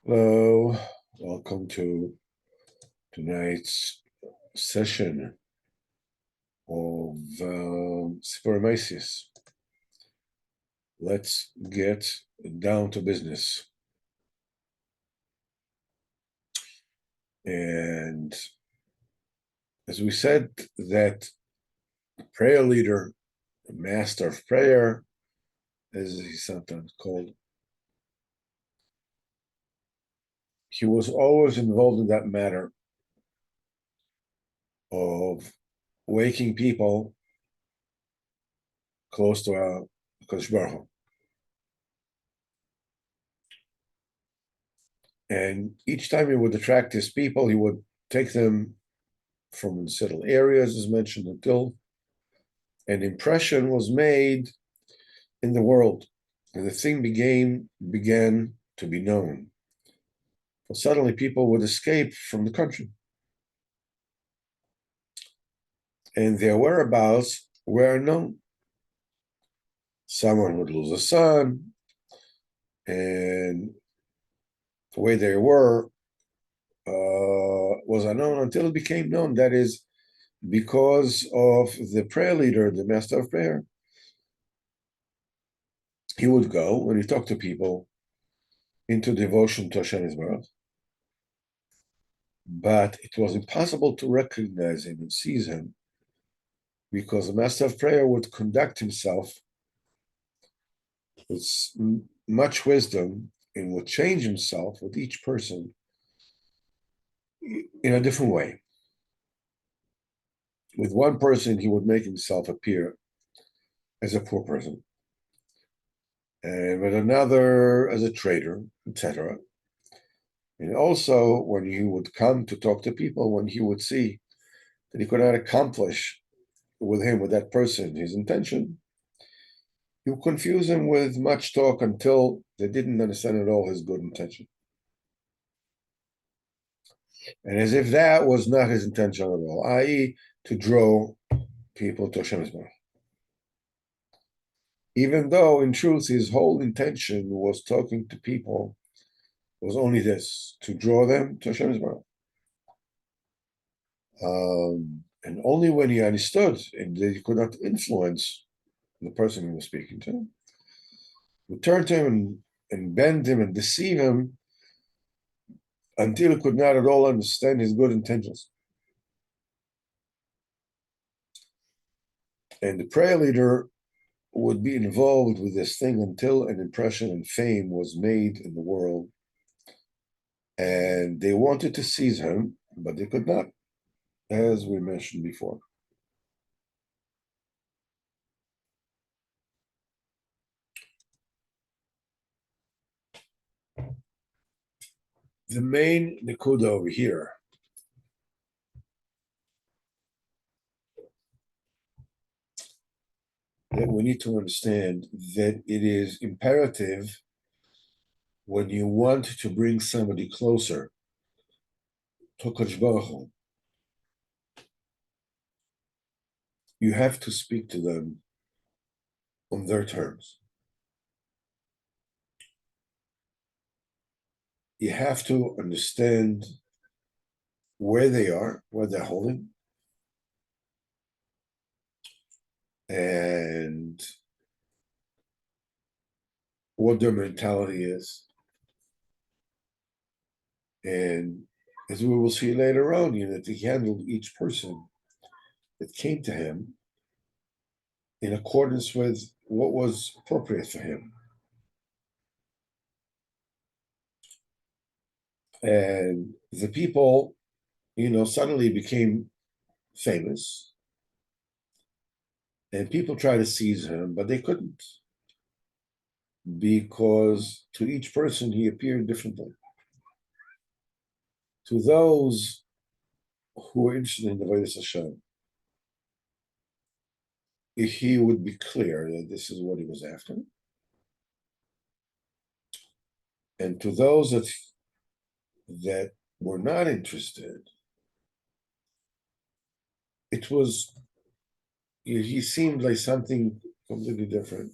Hello, welcome to tonight's session of Spermaceous. Let's get down to business. And as we said, that prayer leader, the master of prayer, as he's sometimes called, he was always involved in that matter of waking people close to Kodesh Baruch Hu. And each time he would attract his people, he would take them from unsettled areas, as mentioned, until an impression was made in the world, and the thing began to be known. So suddenly people would escape from the country, and their whereabouts were known. Someone would lose a son, and the way they were was unknown until it became known. That is, because of the prayer leader, the master of prayer, he would go and he talked to people into devotion to Hashem Yisbarach. But it was impossible to recognize him and seize him because the master of prayer would conduct himself with much wisdom and would change himself with each person in a different way. With one person, he would make himself appear as a poor person, and with another as a traitor, etc. And also, when he would come to talk to people, when he would see that he could not accomplish with that person, his intention, he would confuse him with much talk until they didn't understand at all his good intention. And as if that was not his intention at all, i.e., to draw people to Hashem Yisbarach. Even though, in truth, his whole intention was talking to people, was only this, to draw them to Hashem Yisbarach. And only when he understood and that he could not influence the person he was speaking to, would turn to him and bend him and deceive him until he could not at all understand his good intentions. And the prayer leader would be involved with this thing until an impression and fame was made in the world. And they wanted to seize him, but they could not, as we mentioned before. The main nikuda over here that we need to understand that it is imperative when you want to bring somebody closer to Kodesh Baruch Hu, you have to speak to them on their terms. You have to understand where they are, where they're holding, and what their mentality is. And as we will see later on, that he handled each person that came to him in accordance with what was appropriate for him. And the people, suddenly became famous, and people tried to seize him, but they couldn't, because to each person he appeared differently. To those who were interested in the Avodas Hashem, he would be clear that this is what he was after. And to those that were not interested, he seemed like something completely different.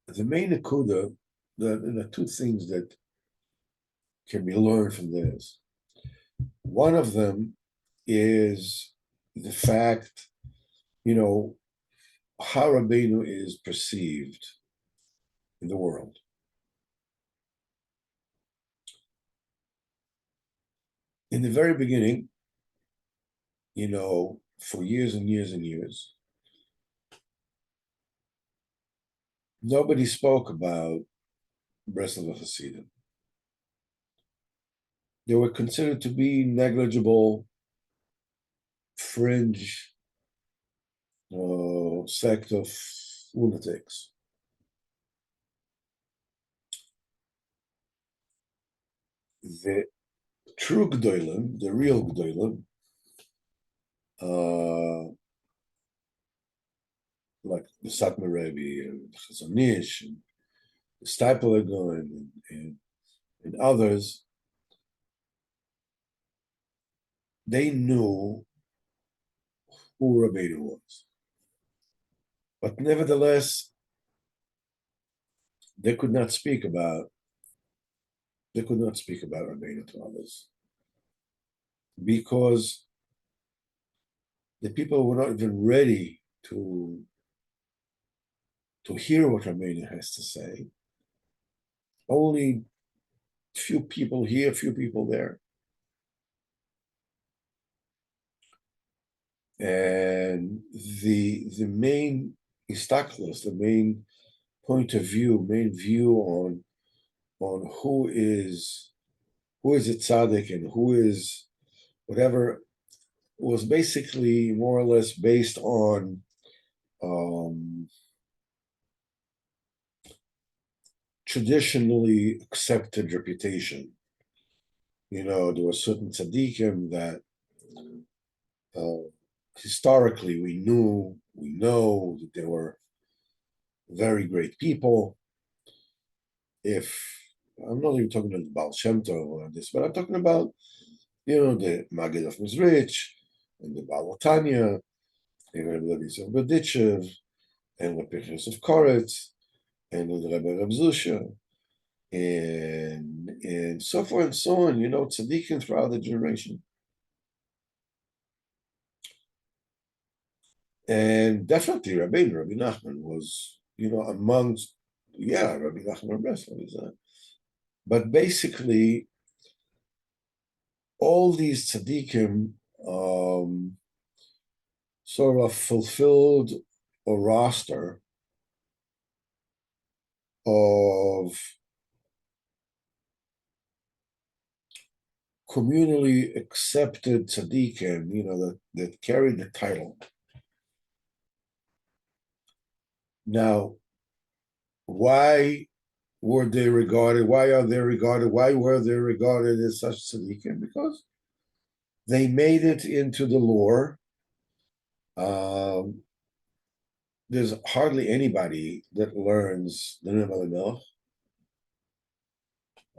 The main akuda, the two things that can be learned from this. One of them is the fact, you know, how Rabbeinu is perceived in the world. In the very beginning, for years and years and years, nobody spoke about Breslov Hasidim. They were considered to be negligible, fringe sect of lunatics. The true Gdolim, the real Gdolim, like the Satmar Rebbe and the Chazon Ish and the Steipler and others, they knew who Rabbeinu was. But nevertheless, they could not speak about Rabbeinu to others because the people were not even ready to hear what Rabbeinu has to say. Only few people here, few people there. And the main istaklos, the main point of view, main view on who is a tzaddik and who is whatever, was basically more or less based on traditionally accepted reputation. There were certain tzaddikim that historically we know that they were very great people. If I'm not even talking about the Baal Shem Tov or this, but I'm talking about the Maggid of Mizrich and the Baal Tanya and the Rebbe of Berdichev and the Pinchas of Koretz and the Rebbe of Zusha and so forth and so on, tzaddikim throughout the generation. And definitely Rabbi Nachman was, amongst, Rabbi Nachman Breslov is that. But basically, all these tzaddikim sort of fulfilled a roster of communally accepted tzaddikim, that carried the title. Now, why were they regarded? Why are they regarded? Why were they regarded as such tzaddikim? Because they made it into the lore. There's hardly anybody that learns the Rebbe Melech.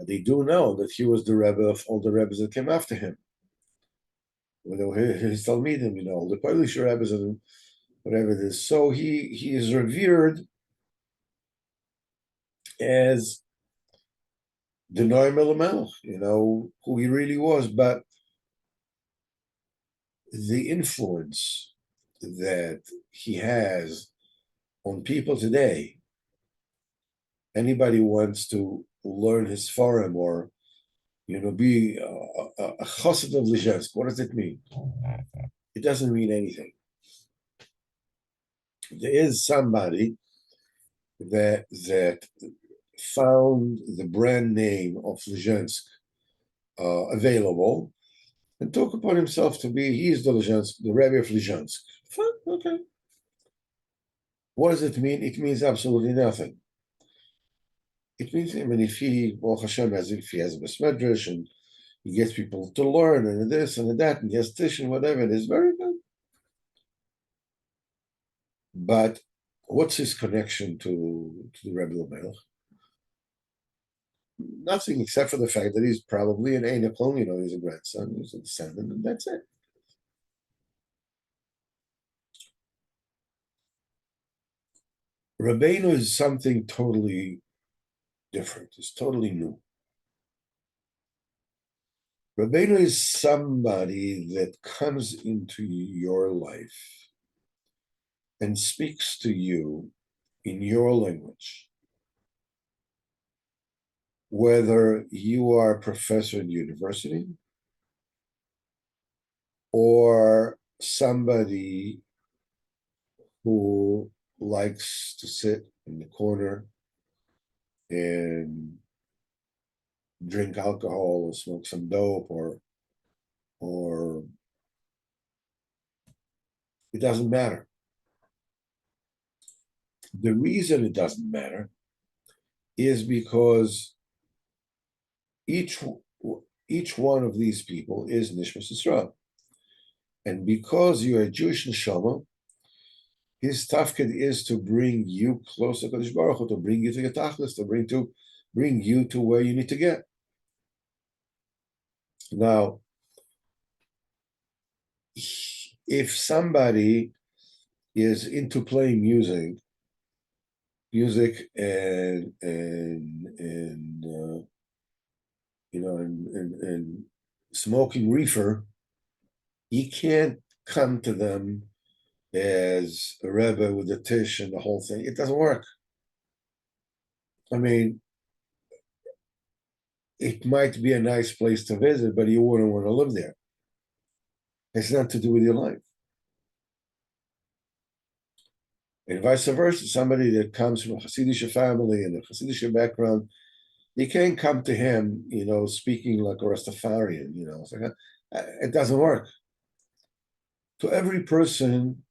They do know that he was the Rebbe of all the Rebbes that came after him. His Talmidim, the Polish Rebbes and whatever it is. So he is revered as the Noam Melech, who he really was. But the influence that he has on people today, anybody who wants to learn his forum or be a chassid of Lizhensk, what does it mean? It doesn't mean anything. There is somebody that found the brand name of Lizhensk available and took upon himself to be, he is the Rebbe of Lizhensk. Fine, okay. What does it mean? It means absolutely nothing. It means, if he, Baruch Hashem, if he has a besmedrash and he gets people to learn and this and that and he has tish and whatever, it is very good. But what's his connection to the Rebbe Melech? Nothing except for the fact that he's probably an Einakol, he's a grandson, he's a descendant, and that's it. Rabbeinu is something totally different. It's totally new. Rabbeinu is somebody that comes into your life and speaks to you in your language, whether you are a professor in university or somebody who likes to sit in the corner and drink alcohol or smoke some dope or it doesn't matter. The reason it doesn't matter is because each each one of these people is Nishmas Yisrael. And because you're a Jewish neshama, his tafkid is to bring you closer to Kadosh Baruch Hu, to bring you to your tachlis, to bring you to where you need to get. Now, if somebody is into playing music and and smoking reefer, you can't come to them as a rebbe with a tish and the whole thing. It doesn't work. I mean, it might be a nice place to visit, but you wouldn't want to live there. It's not to do with your life. And vice versa, somebody that comes from a Hasidic family and a Hasidic background, you can't come to him, speaking like a Rastafarian, It's like, it doesn't work. To every person,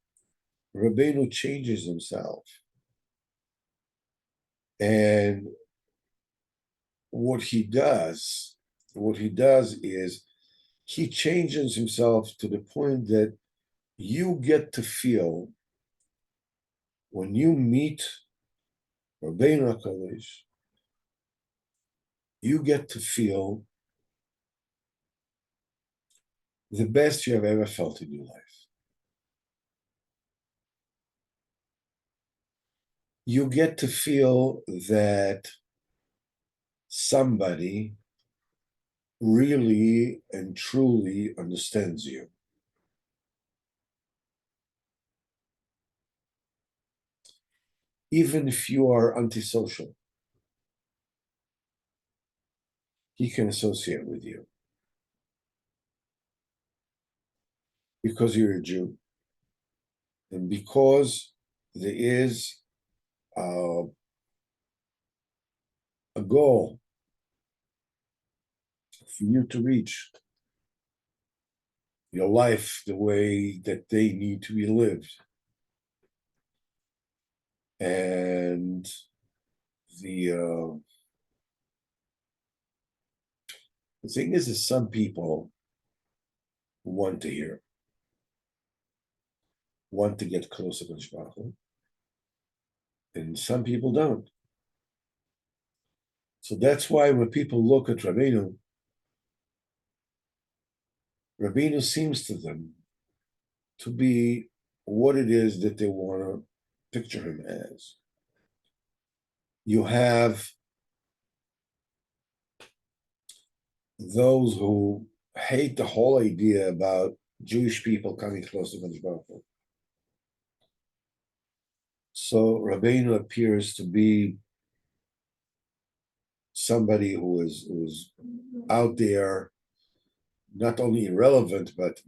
Rabbeinu changes himself. And what he does is he changes himself to the point that you get to feel when you meet Rabbeinu HaKadosh, you get to feel the best you have ever felt in your life. You get to feel that somebody really and truly understands you. Even if you are antisocial, he can associate with you because you're a Jew and because there is a goal for you to reach your life the way that they need to be lived. And the thing is some people want to hear, want to get closer to Shbachel, and some people don't. So that's why when people look at Rabbeinu seems to them to be what it is that they want to picture him as. You have those who hate the whole idea about Jewish people coming close to Kadosh Baruch Hu. So Rabbeinu appears to be somebody who is out there, not only irrelevant, but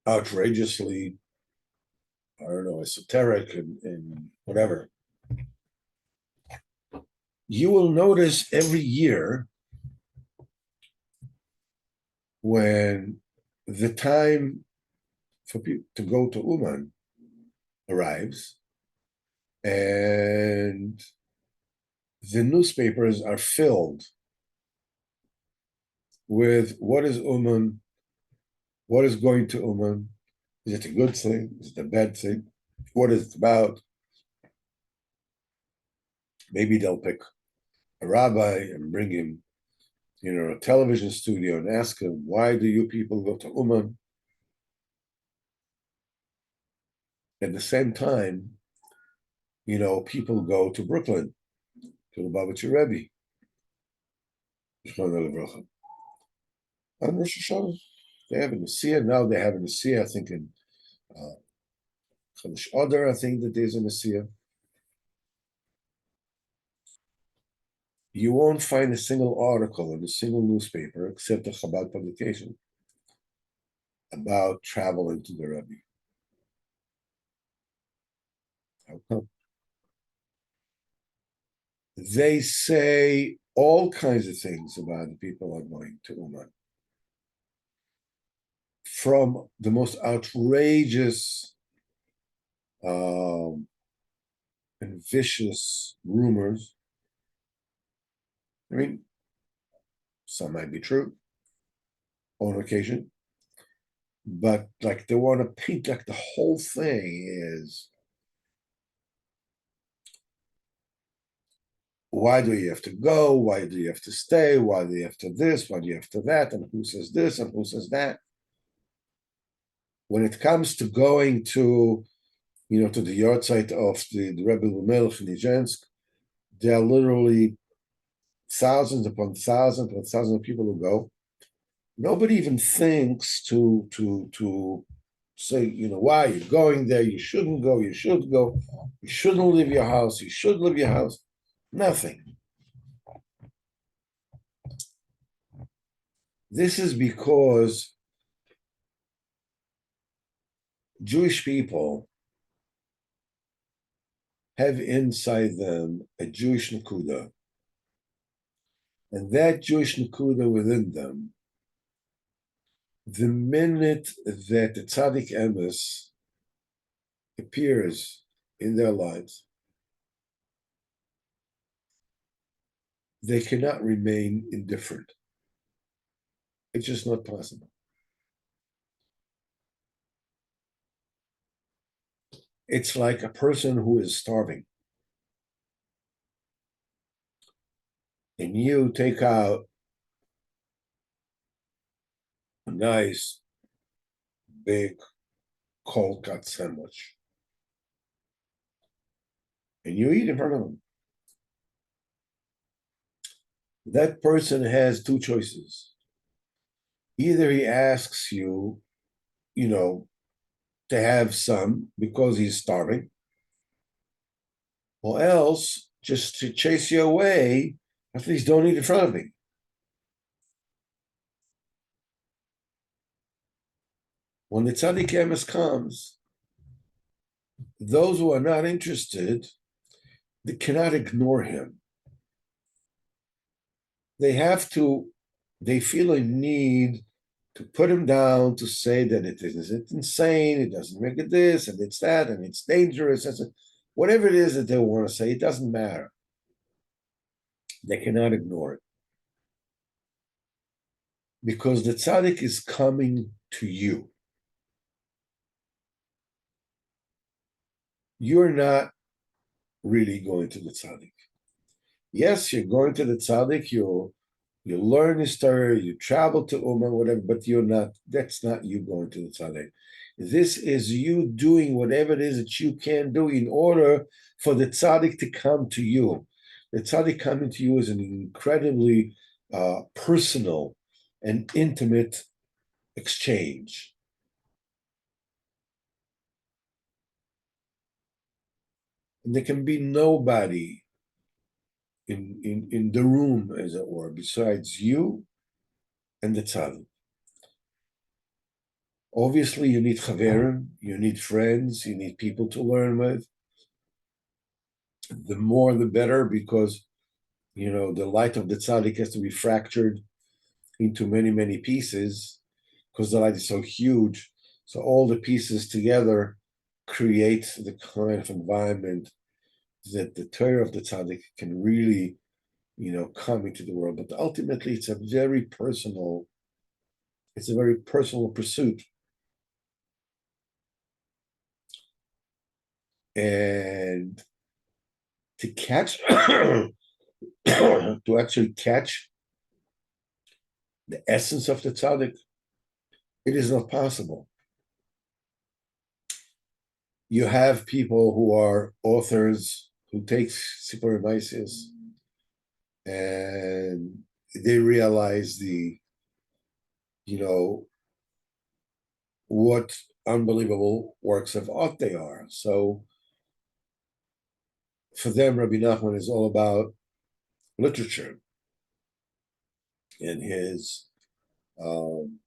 outrageously, I don't know, esoteric and whatever. You will notice every year when the time for people to go to Uman arrives, and the newspapers are filled with what is Uman, what is going to Uman, is it a good thing, is it a bad thing, what is it about? Maybe they'll pick a rabbi and bring him, a television studio and ask him, why do you people go to Uman? At the same time, people go to Brooklyn to the Lubavitcher Rebbe, on Rosh Hashanah. They have a Nasiya. Now they have a Nasiya, I think, in Chodesh Adar, I think that there's a Nasiya. You won't find a single article in a single newspaper, except a Chabad publication, about traveling to the Rebbe. How come? They say all kinds of things about the people are going to Uman. From the most outrageous and vicious rumors. I mean, some might be true on occasion, but like they want to paint like the whole thing is, why do you have to go? Why do you have to stay? Why do you have to this? Why do you have to that? And who says this and who says that? When it comes to going to, to the yard site of the Rebbe Melech in Nijensk, there are literally thousands upon thousands of people who go. Nobody even thinks to say, why you're going there, you shouldn't go, you should go, you shouldn't leave your house, you should leave your house. Nothing. This is because Jewish people have inside them a Jewish Nakuda. And that Jewish Nakuda within them, the minute that the Tzadik Emes appears in their lives, they cannot remain indifferent. It's just not possible. It's like a person who is starving. And you take out a nice, big, cold cut sandwich. And you eat in front of them. That person has two choices. Either he asks you, to have some because he's starving, or else just to chase you away, at least don't eat in front of me. When the Tzadik Emes comes, those who are not interested, they cannot ignore him. They feel a need to put him down, to say that it isn't insane, it doesn't make it this, and it's that, and it's dangerous, whatever it is that they want to say, it doesn't matter. They cannot ignore it. Because the tzaddik is coming to you. You're not really going to the tzaddik. Yes, you're going to the tzaddik, you learn his story, you travel to Ummah, whatever, but that's not you going to the tzaddik. This is you doing whatever it is that you can do in order for the tzaddik to come to you. The tzaddik coming to you is an incredibly personal and intimate exchange. And there can be nobody in the room, as it were, besides you and the tzaddik. Obviously, you need chaverim, you need friends, you need people to learn with. The more, the better, because the light of the tzaddik has to be fractured into many, many pieces, because the light is so huge. So all the pieces together create the kind of environment that the Torah of the tzaddik can really, come into the world. But ultimately, it's a very personal pursuit. And to catch, to actually catch the essence of the tzaddik, it is not possible. You have people who are authors who take Siporimesis and they realize you know, what unbelievable works of art they are. So for them, Rabbi Nachman is all about literature and his um,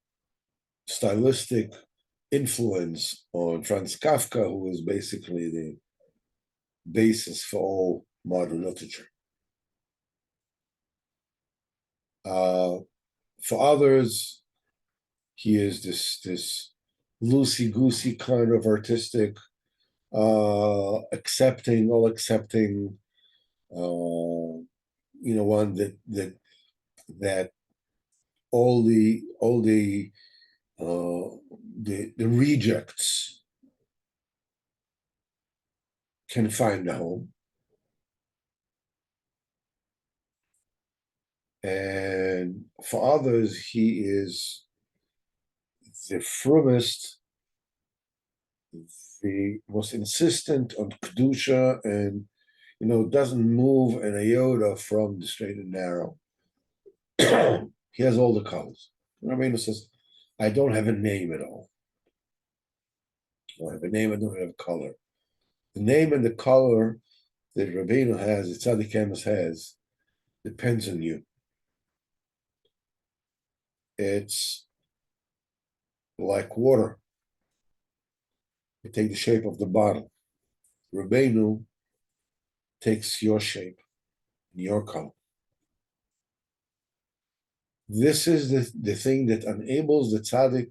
stylistic influence on Franz Kafka, who is basically the basis for all modern literature. Uh, for others, he is this loosey goosey kind of artistic, all accepting, one that all the rejects can find a home. And for others, he is the firmest, the most insistent on kedusha, and doesn't move an iota from the straight and narrow. He has all the colors. Rabbeinu says, "I don't have a name at all. I don't have a name. I don't have a color. The name and the color that Rabbeinu has, that Tzadik Emes has, depends on you. It's like water. You take the shape of the bottle. Rabbeinu takes your shape, your color. This is the thing that enables the tzaddik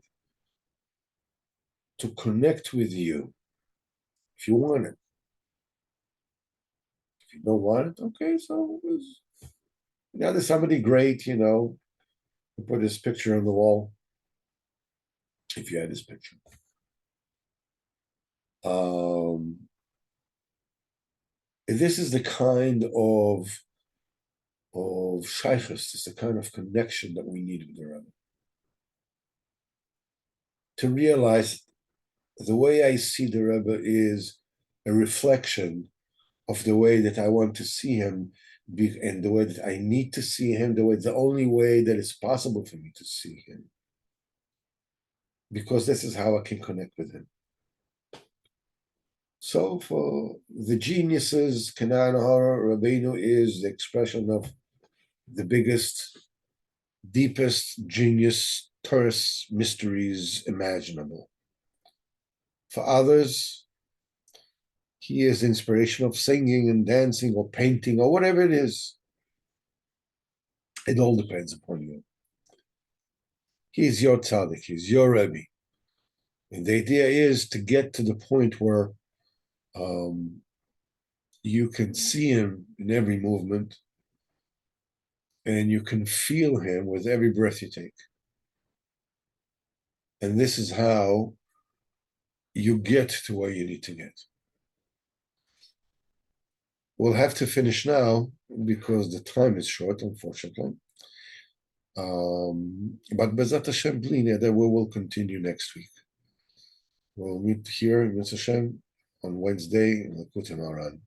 to connect with you if you want it. If you don't want it, okay, so there's somebody great, put his picture on the wall, if you had his picture. This is the kind of shaykhus, it's the kind of connection that we need with the Rebbe. To realize the way I see the Rebbe is a reflection of the way that I want to see him, and the way that I need to see him, the only way that it's possible for me to see him. Because this is how I can connect with him. So for the geniuses, Kanan Hara Rabbeinu is the expression of the biggest, deepest genius, terse mysteries imaginable. For others, he is the inspiration of singing and dancing or painting or whatever it is. It all depends upon you. He's your tzaddik, he's your Rebbe. And the idea is to get to the point where you can see him in every movement and you can feel him with every breath you take. And this is how you get to where you need to get. We'll have to finish now because the time is short, unfortunately. But Bezat Hashem, we will continue next week. We'll meet here in Mitzvah Hashem on Wednesday in Lakut Maran.